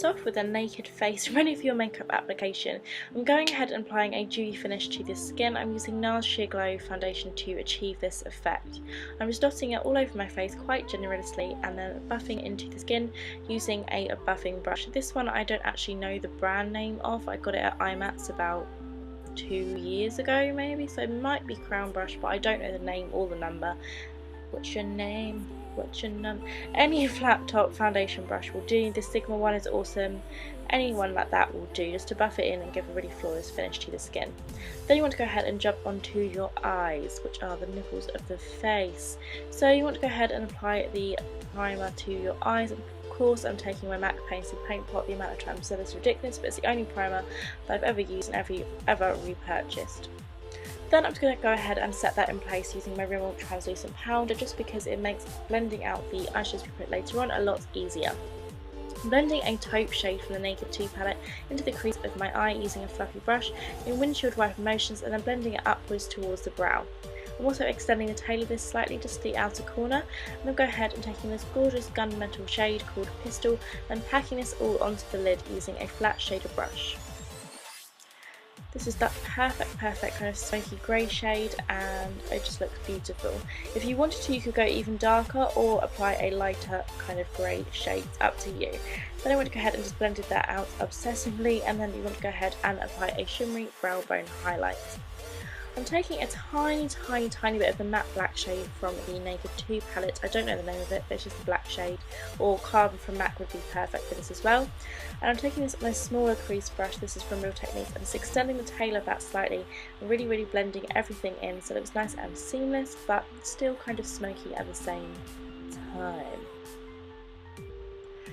off with a naked face ready for your makeup application, I'm going ahead and applying a dewy finish to the skin. I'm using NARS Sheer Glow foundation to achieve this effect. I'm just dotting it all over my face quite generously and then buffing into the skin using a buffing brush. This one I don't actually know the brand name of. I got it at IMATS about 2 years ago maybe, so it might be Crown Brush, but I don't know the name or the number. What's your name? What's your number? Any flat top foundation brush will do. The Sigma one is awesome. Anyone like that will do, just to buff it in and give a really flawless finish to the skin. Then you want to go ahead and jump onto your eyes, which are the nipples of the face. So you want to go ahead and apply the primer to your eyes. Of course, I'm taking my MAC Painted Paint Pot. The amount of times I said it's ridiculous, but it's the only primer that I've ever used and ever repurchased. Then I'm just going to go ahead and set that in place using my Rimmel translucent powder, just because it makes blending out the eyeshadows we put later on a lot easier. I'm blending a taupe shade from the Naked 2 palette into the crease of my eye using a fluffy brush in windshield wiper motions, and then blending it upwards towards the brow. I'm also extending the tail of this slightly just to the outer corner, and I'll go ahead and taking this gorgeous gunmetal shade called Pistol and packing this all onto the lid using a flat shader brush. This is that perfect kind of smoky grey shade, and it just looks beautiful. If you wanted to, you could go even darker or apply a lighter kind of grey shade, it's up to you. Then I went to go ahead and just blended that out obsessively, and then you want to go ahead and apply a shimmery brow bone highlight. I'm taking a tiny bit of the matte black shade from the Naked 2 palette. I don't know the name of it, but it's just a black shade, or Carbon from MAC would be perfect for this as well. And I'm taking this on a smaller crease brush. This is from Real Techniques, and just extending the tail of that slightly and really blending everything in so it looks nice and seamless, but still kind of smoky at the same time.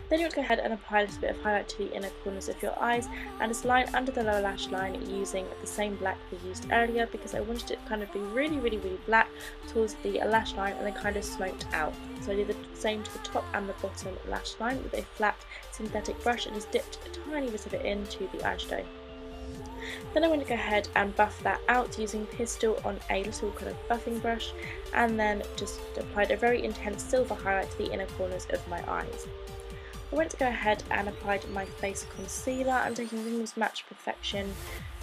Then you want to go ahead and apply a little bit of highlight to the inner corners of your eyes and just line under the lower lash line using the same black we used earlier, because I wanted it to kind of be really black towards the lash line and then kind of smoked out. So I did the same to the top and the bottom lash line with a flat synthetic brush and just dipped a tiny bit of it into the eyeshadow. Then I want to go ahead and buff that out using Pistol on a little kind of buffing brush, and then just applied a very intense silver highlight to the inner corners of my eyes. I went to go ahead and applied my face concealer. I'm taking Rimmel's Match Perfection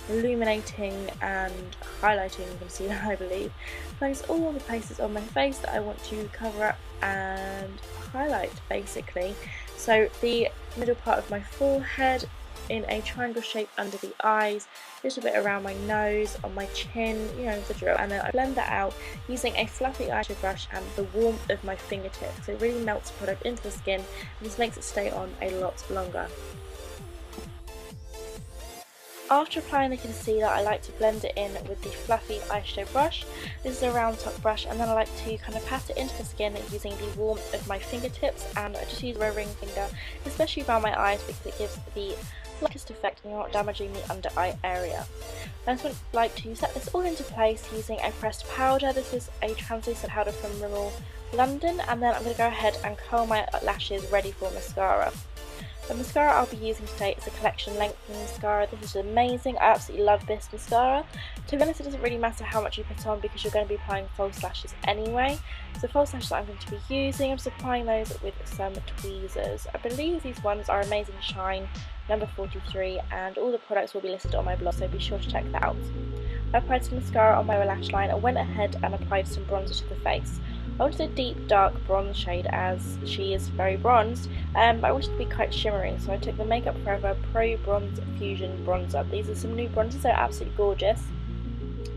Illuminating and Highlighting Concealer, I believe. Applying all the places on my face that I want to cover up and highlight, basically. So the middle part of my forehead, in a triangle shape under the eyes, a little bit around my nose, on my chin, you know the drill, and then I blend that out using a fluffy eyeshadow brush and the warmth of my fingertips. So it really melts the product into the skin and just makes it stay on a lot longer. After applying the concealer, I like to blend it in with the fluffy eyeshadow brush. This is a round top brush, and then I like to kind of pat it into the skin using the warmth of my fingertips, and I just use a ring finger, especially around my eyes, because it gives the lightest effect and you're not damaging the under eye area. I just like to set this all into place using a pressed powder. This is a translucent powder from Rimmel London, and then I'm going to go ahead and curl my lashes ready for mascara. The mascara I'll be using today is a collection lengthening mascara. This is amazing. I absolutely love this mascara. To be honest, it doesn't really matter how much you put on because you're going to be applying false lashes anyway. So false lashes that I'm going to be using, I'm just applying those with some tweezers. I believe these ones are Amazing Shine number 43, and all the products will be listed on my blog, so be sure to check that out. I applied some mascara on my lower lash line and went ahead and applied some bronzer to the face. I wanted a deep dark bronze shade as she is very bronzed, but I wanted to be quite shimmering, so I took the Makeup Forever Pro Bronze Fusion Bronzer. These are some new bronzers, they're absolutely gorgeous.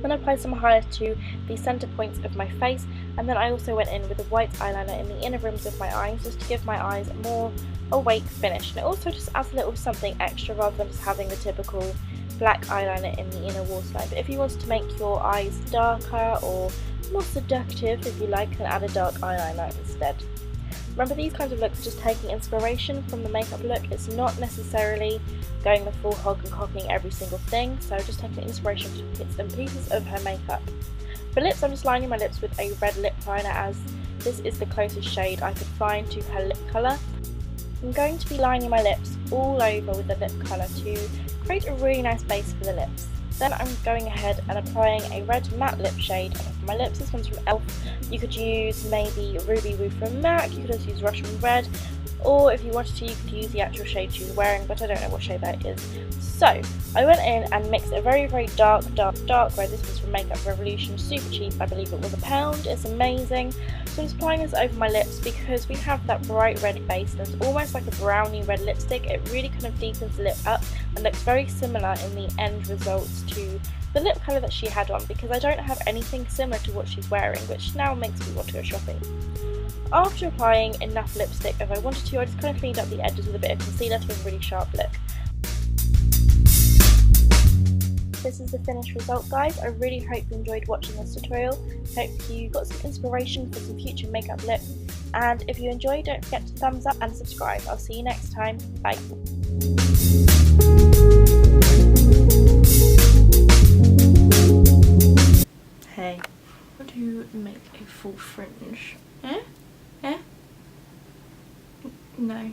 Then I applied some highlight to the centre points of my face, and then I also went in with a white eyeliner in the inner rims of my eyes just to give my eyes a more awake finish, and it also just adds a little something extra rather than just having the typical black eyeliner in the inner waterline. But if you wanted to make your eyes darker or more seductive, if you like, then add a dark eyeliner instead. Remember, these kinds of looks are just taking inspiration from the makeup look. It's not necessarily going the full hog and copying every single thing, so just taking inspiration from bits and pieces of her makeup. For lips, I'm just lining my lips with a red lip liner, as this is the closest shade I could find to her lip colour. I'm going to be lining my lips all over with the lip colour to create a really nice base for the lips. Then I'm going ahead and applying a red matte lip shade on my lips. This one's from e.l.f. You could use maybe Ruby Woo from MAC, you could also use Russian Red, or if you wanted to you could use the actual shade she was wearing, but I don't know what shade that is. So I went in and mixed a very dark red. This was from Makeup Revolution, super cheap, I believe it was £1. It's amazing. So I'm just applying this over my lips because we have that bright red base and it's almost like a brownie red lipstick. It really kind of deepens the lip up and looks very similar in the end results to the lip colour that she had on, because I don't have anything similar to what she's wearing, which now makes me want to go shopping. After applying enough lipstick as I wanted to, I just kind of cleaned up the edges with a bit of concealer to have a really sharp look. This is the finished result, guys. I really hope you enjoyed watching this tutorial. Hope you got some inspiration for some future makeup looks, and if you enjoyed, don't forget to thumbs up and subscribe. I'll see you next time. Bye. Hey, how do you make a full fringe? Eh? Eh? No.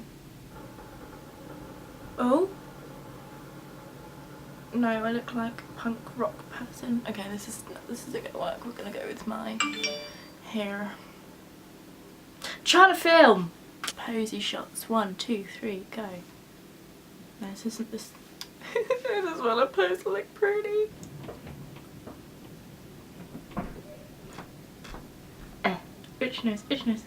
Oh? No, I look like a punk rock person. Okay, this isn't gonna work. We're gonna go with my hair. Trying to film! Posy shots. 1, 2, 3, go. No, this isn't this. This is what I pose to look pretty. Itch nose, itch nose.